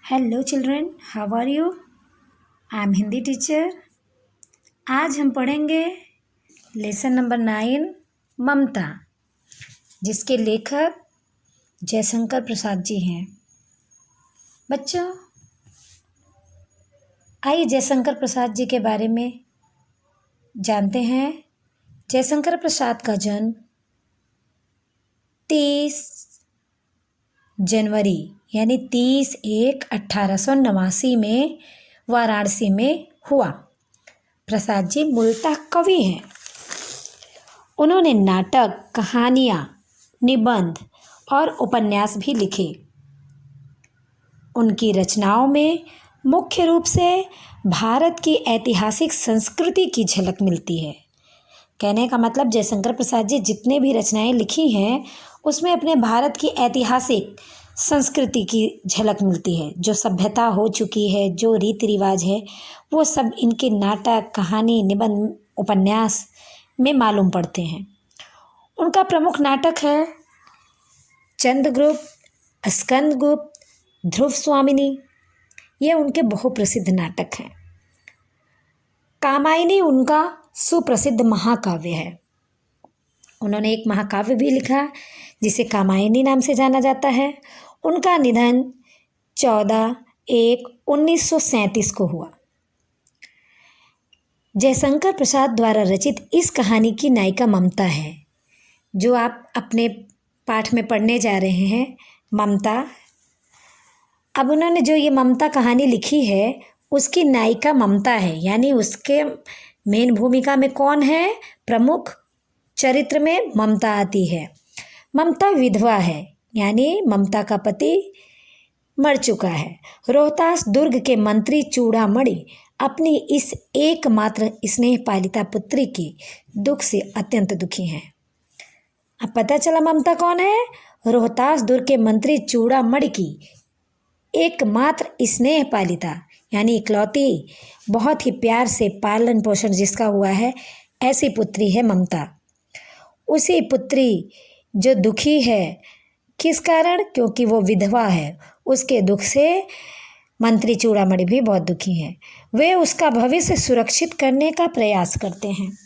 Hello children, how are you? I am Hindi teacher. आज हम पढ़ेंगे लेसन नंबर 9 ममता, जिसके लेखक जयशंकर प्रसाद जी हैं। बच्चों, आइए जयशंकर प्रसाद जी के बारे में जानते हैं। जयशंकर प्रसाद का जन्म 30 जनवरी यानी 30/1/1889 में वाराणसी में हुआ। प्रसाद जी मूलतः कवि हैं। उन्होंने नाटक, कहानियाँ, निबंध और उपन्यास भी लिखे। उनकी रचनाओं में मुख्य रूप से भारत की ऐतिहासिक संस्कृति की झलक मिलती है। कहने का मतलब जयशंकर प्रसाद जी जितने भी रचनाएं लिखी हैं उसमें अपने भारत की ऐतिहासिक संस्कृति की झलक मिलती है। जो सभ्यता हो चुकी है, जो रीति रिवाज है, वो सब इनके नाटक, कहानी, निबंध, उपन्यास में मालूम पड़ते हैं। उनका प्रमुख नाटक है चंद्रगुप्त, स्कंदगुप्त, ध्रुव स्वामिनी। ये उनके बहुप्रसिद्ध नाटक हैं। कामायनी उनका सुप्रसिद्ध महाकाव्य है। उन्होंने एक महाकाव्य भी लिखा जिसे कामायनी नाम से जाना जाता है। उनका निधन 14/1/1937 को हुआ। जयशंकर प्रसाद द्वारा रचित इस कहानी की नायिका ममता है, जो आप अपने पाठ में पढ़ने जा रहे हैं, ममता। अब उन्होंने जो ये ममता कहानी लिखी है उसकी नायिका ममता है, यानी उसके मेन भूमिका में कौन है? प्रमुख चरित्र में ममता आती है। ममता विधवा है, यानी ममता का पति मर चुका है। रोहतास दुर्ग के मंत्री चूड़ामणि अपनी इस एकमात्र स्नेह पालिता पुत्री के दुख से अत्यंत दुखी हैं। अब पता चला ममता कौन है? रोहतास दुर्ग के मंत्री चूड़ामणि की एकमात्र स्नेह पालिता यानी इकलौती, बहुत ही प्यार से पालन पोषण जिसका हुआ है, ऐसी पुत्री है ममता। उसी पुत्री जो दुखी है, किस कारण? क्योंकि वो विधवा है। उसके दुख से मंत्री चूड़ामणि भी बहुत दुखी हैं। वे उसका भविष्य सुरक्षित करने का प्रयास करते हैं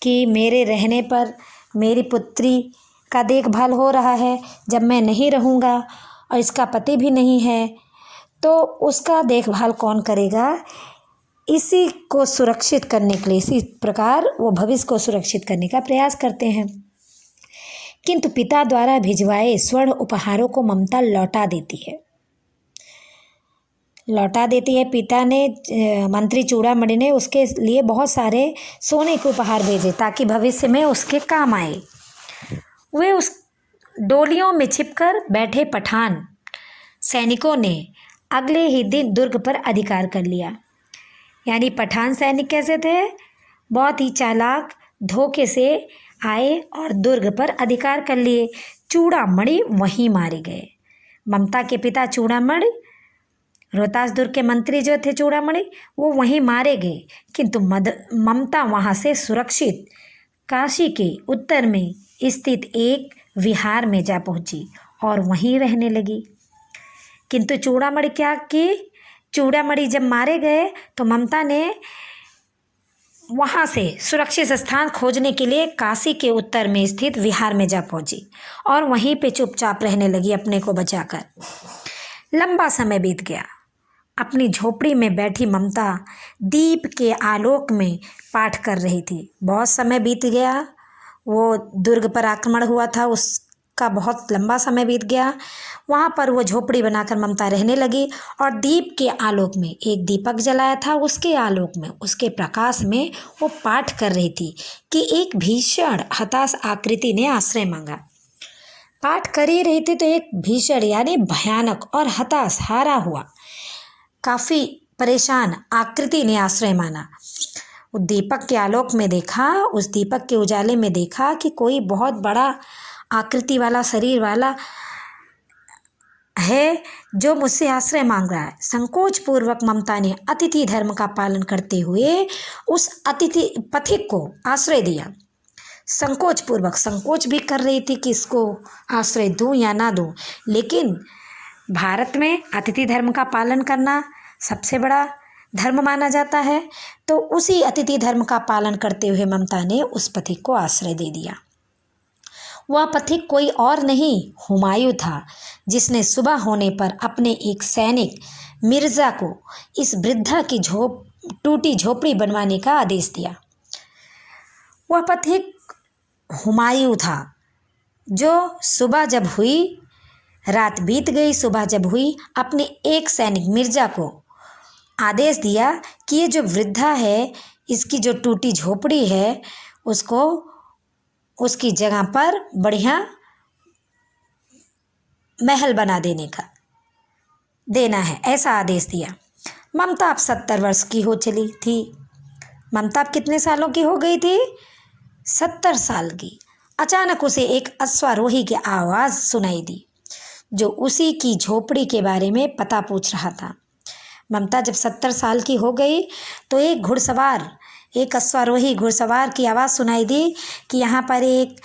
कि मेरे रहने पर मेरी पुत्री का देखभाल हो रहा है, जब मैं नहीं रहूँगा और इसका पति भी नहीं है तो उसका देखभाल कौन करेगा? इसी को सुरक्षित करने के लिए, इसी प्रकार वो भविष्य को सुरक्षित करने का प्रयास करते हैं। किंतु पिता द्वारा भिजवाए स्वर्ण उपहारों को ममता लौटा देती है। पिता ने, मंत्री चूड़ामणि ने उसके लिए बहुत सारे सोने के उपहार भेजे ताकि भविष्य में उसके काम आए। वे उस डोलियों में छिपकर बैठे पठान सैनिकों ने अगले ही दिन दुर्ग पर अधिकार कर लिया। यानी पठान सैनिक कैसे थे? बहुत ही चालाक, धोखे से आए और दुर्ग पर अधिकार कर लिए। चूड़ामणि वहीं मारे गए। ममता के पिता चूड़ामणि, रोहतास दुर्ग के मंत्री जो थे चूड़ामणि, वो वहीं मारे गए। किंतु ममता वहाँ से सुरक्षित काशी के उत्तर में स्थित एक विहार में जा पहुँची और वहीं रहने लगी। किंतु चूड़ामणि क्या की? चूड़ामणि जब मारे गए तो ममता ने वहाँ से सुरक्षित स्थान खोजने के लिए काशी के उत्तर में स्थित विहार में जा पहुँची और वहीं पे चुपचाप रहने लगी, अपने को बचाकर। लंबा समय बीत गया। अपनी झोपड़ी में बैठी ममता दीप के आलोक में पाठ कर रही थी। बहुत समय बीत गया। वो दुर्ग पर आक्रमण हुआ था, उसका बहुत लंबा समय बीत गया। वहाँ पर वो झोपड़ी बनाकर ममता रहने लगी और दीप के आलोक में, एक दीपक जलाया था, उसके आलोक में, उसके प्रकाश में वो पाठ कर रही थी कि एक भीषण हताश आकृति ने आश्रय मांगा। पाठ कर ही रही थी तो एक भीषण यानी भयानक और हताश, हारा हुआ, काफ़ी परेशान आकृति ने आश्रय माना। वो दीपक के आलोक में देखा, उस दीपक के उजाले में देखा कि कोई बहुत बड़ा आकृति वाला, शरीर वाला है जो मुझसे आश्रय मांग रहा है। संकोच पूर्वक ममता ने अतिथि धर्म का पालन करते हुए उस अतिथि पथिक को आश्रय दिया। संकोच भी कर रही थी कि इसको आश्रय दूं या ना दूं, लेकिन भारत में अतिथि धर्म का पालन करना सबसे बड़ा धर्म माना जाता है, तो उसी अतिथि धर्म का पालन करते हुए ममता ने उस पथिक को आश्रय दे दिया। वह पथिक कोई और नहीं हुमायूं था, जिसने सुबह होने पर अपने एक सैनिक मिर्ज़ा को इस वृद्धा की टूटी झोपड़ी बनवाने का आदेश दिया। वह पथिक हुमायूं था जो सुबह जब हुई, रात बीत गई, सुबह जब हुई, अपने एक सैनिक मिर्ज़ा को आदेश दिया कि ये जो वृद्धा है, इसकी जो टूटी झोपड़ी है, उसको उसकी जगह पर बढ़िया महल बना देना है, ऐसा आदेश दिया। ममता अब 70 वर्ष की हो चली थी। ममता अब कितने सालों की हो गई थी? 70 साल की। अचानक उसे एक अश्वारोही की आवाज़ सुनाई दी, जो उसी की झोपड़ी के बारे में पता पूछ रहा था। ममता जब 70 साल की हो गई तो एक अश्वारोही घुड़सवार की आवाज़ सुनाई दी कि यहाँ पर एक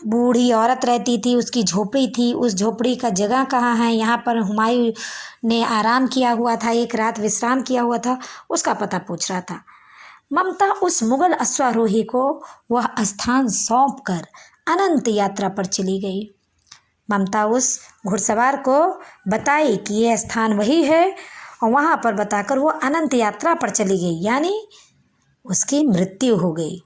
बूढ़ी औरत रहती थी, उसकी झोपड़ी थी, उस झोपड़ी का जगह कहाँ है, यहाँ पर हुमायूं ने आराम किया हुआ था, एक रात विश्राम किया हुआ था, उसका पता पूछ रहा था। ममता उस मुगल अश्वारोही को वह स्थान सौंप कर अनंत यात्रा पर चली गई। ममता उस घुड़सवार को बताई कि यह स्थान वही है, और वहाँ पर बताकर वो अनंत यात्रा पर चली गई, यानी उसकी मृत्यु हो गई।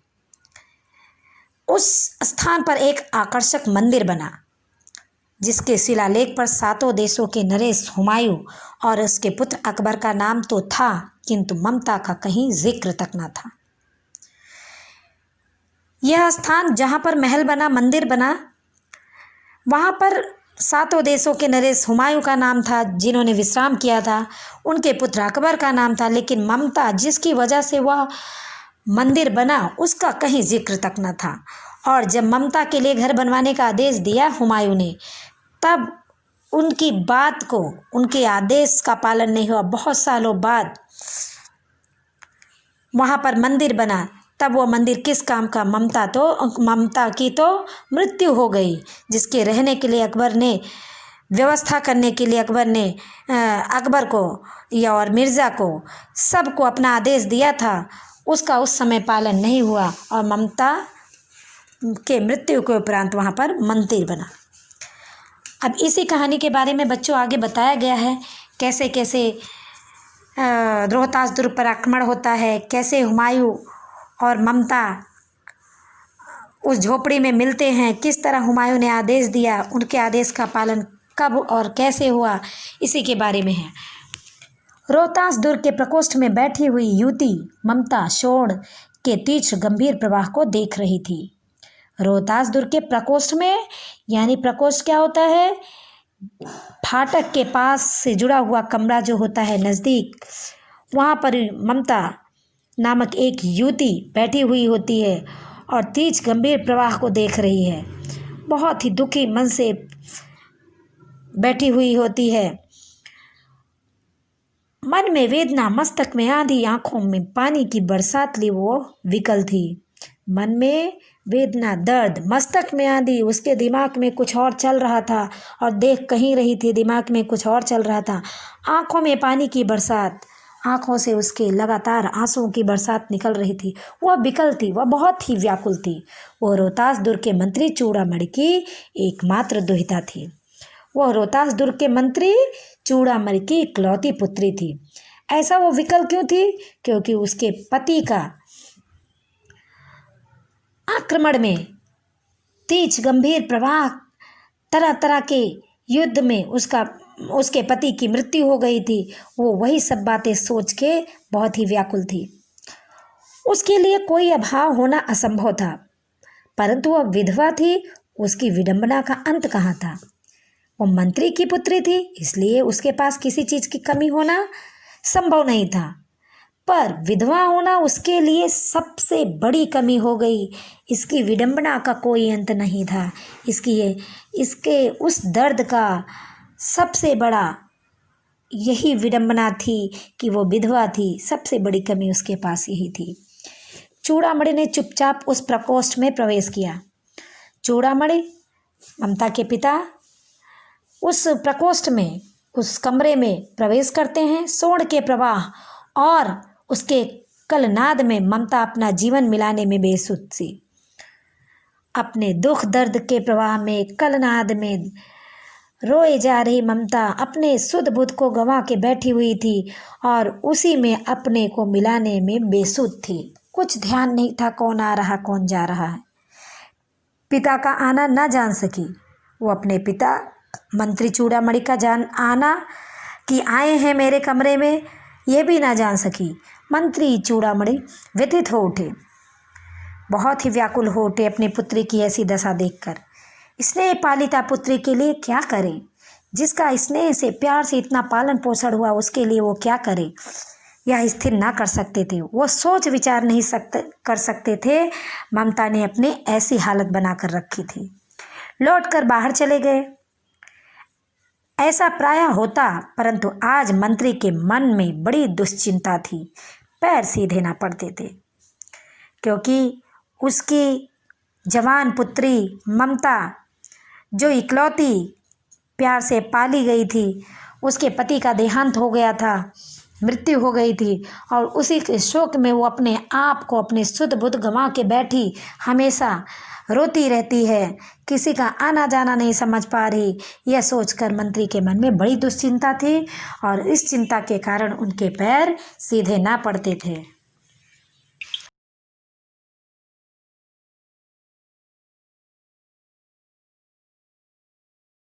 उस स्थान पर एक आकर्षक मंदिर बना, जिसके शिलालेख पर 7 देशों के नरेश हुमायूं और उसके पुत्र अकबर का नाम तो था, किंतु ममता का कहीं जिक्र तक न था। यह स्थान जहाँ पर महल बना, मंदिर बना, वहाँ पर 7 देशों के नरेश हुमायूं का नाम था, जिन्होंने विश्राम किया था, उनके पुत्र अकबर का नाम था, लेकिन ममता जिसकी वजह से वह मंदिर बना, उसका कहीं जिक्र तक न था। और जब ममता के लिए घर बनवाने का आदेश दिया हुमायूं ने, तब उनकी बात को, उनके आदेश का पालन नहीं हुआ। बहुत सालों बाद वहाँ पर मंदिर बना, तब वो मंदिर किस काम का? ममता की तो मृत्यु हो गई, जिसके रहने के लिए अकबर ने व्यवस्था करने के लिए अकबर को या और मिर्ज़ा को सबको अपना आदेश दिया था, उसका उस समय पालन नहीं हुआ और ममता के मृत्यु के उपरांत वहाँ पर मंदिर बना। अब इसी कहानी के बारे में बच्चों आगे बताया गया है, कैसे कैसे रोहतास दुर्ग पर आक्रमण होता है, कैसे हुमायूं और ममता उस झोपड़ी में मिलते हैं, किस तरह हुमायूं ने आदेश दिया, उनके आदेश का पालन कब और कैसे हुआ, इसी के बारे में है। रोहतास दुर्ग के प्रकोष्ठ में बैठी हुई युवती ममता शोण के तीक्ष्ण गंभीर प्रवाह को देख रही थी। रोहतास दुर्ग के प्रकोष्ठ में, यानी प्रकोष्ठ क्या होता है? फाटक के पास से जुड़ा हुआ कमरा जो होता है नज़दीक, वहाँ पर ममता नामक एक युवती बैठी हुई होती है और तीक्ष्ण गंभीर प्रवाह को देख रही है। बहुत ही दुखी मन से बैठी हुई होती है। मन में वेदना, मस्तक में आंधी, आंखों में पानी की बरसात ली वो विकल थी। मन में वेदना, दर्द, मस्तक में आंधी, उसके दिमाग में कुछ और चल रहा था और देख कहीं रही थी, दिमाग में कुछ और चल रहा था। आंखों में पानी की बरसात, आंखों से उसके लगातार आंसुओं की बरसात निकल रही थी। वह विकल थी, वह बहुत ही व्याकुल थी। वह रोहतास दुर्ग के मंत्री चूड़ामणि की एकमात्र दुहिता थी। वह रोहतास दुर्ग के मंत्री चूड़ामणि की इकलौती पुत्री थी। ऐसा वो विकल क्यों थी? क्योंकि उसके पति का आक्रमण में, तीक्ष्ण गंभीर प्रवाह, तरह तरह के युद्ध में उसके पति की मृत्यु हो गई थी। वो वही सब बातें सोच के बहुत ही व्याकुल थी। उसके लिए कोई अभाव होना असंभव था, परंतु वह विधवा थी, उसकी विडंबना का अंत कहाँ था? वो मंत्री की पुत्री थी, इसलिए उसके पास किसी चीज़ की कमी होना संभव नहीं था, पर विधवा होना उसके लिए सबसे बड़ी कमी हो गई। इसकी विडंबना का कोई अंत नहीं था। इसके उस दर्द का सबसे बड़ा यही विडंबना थी कि वो विधवा थी। सबसे बड़ी कमी उसके पास यही थी। चूड़ामणि ने चुपचाप उस प्रकोष्ठ में प्रवेश किया। चूड़ामणि ममता के पिता उस प्रकोष्ठ में, उस कमरे में प्रवेश करते हैं। स्वर्ण के प्रवाह और उसके कलनाद में ममता अपना जीवन मिलाने में बेसुध थी। अपने दुख दर्द के प्रवाह में, कलनाद में रोए जा रही ममता अपने सुध बुध को गंवा के बैठी हुई थी और उसी में अपने को मिलाने में बेसुध थी। कुछ ध्यान नहीं था कौन आ रहा कौन जा रहा है। पिता का आना ना जान सकी। वो अपने पिता मंत्री चूड़ामणि का आना कि आए हैं मेरे कमरे में, ये भी ना जान सकी। मंत्री चूड़ामणि व्यथित हो उठे, बहुत ही व्याकुल हो उठे अपनी पुत्री की ऐसी दशा देखकर। स्नेह पालिता पुत्री के लिए क्या करे? जिसका स्नेह से, प्यार से इतना पालन पोषण हुआ, उसके लिए वो क्या करे? यह स्थिर ना कर सकते थे, वो सोच विचार नहीं कर सकते थे। ममता ने अपनी ऐसी हालत बना कर रखी थी। लौटकर बाहर चले गए। ऐसा प्रायः होता, परंतु आज मंत्री के मन में बड़ी दुश्चिंता थी। पैर सीधे ना पड़ते थे, क्योंकि उसकी जवान पुत्री ममता, जो इकलौती प्यार से पाली गई थी, उसके पति का देहांत हो गया था, मृत्यु हो गई थी और उसी के शोक में वो अपने आप को, अपने सुध बुध गंवा के बैठी हमेशा रोती रहती है। किसी का आना जाना नहीं समझ पा रही। यह सोचकर मंत्री के मन में बड़ी दुश्चिंता थी और इस चिंता के कारण उनके पैर सीधे ना पड़ते थे।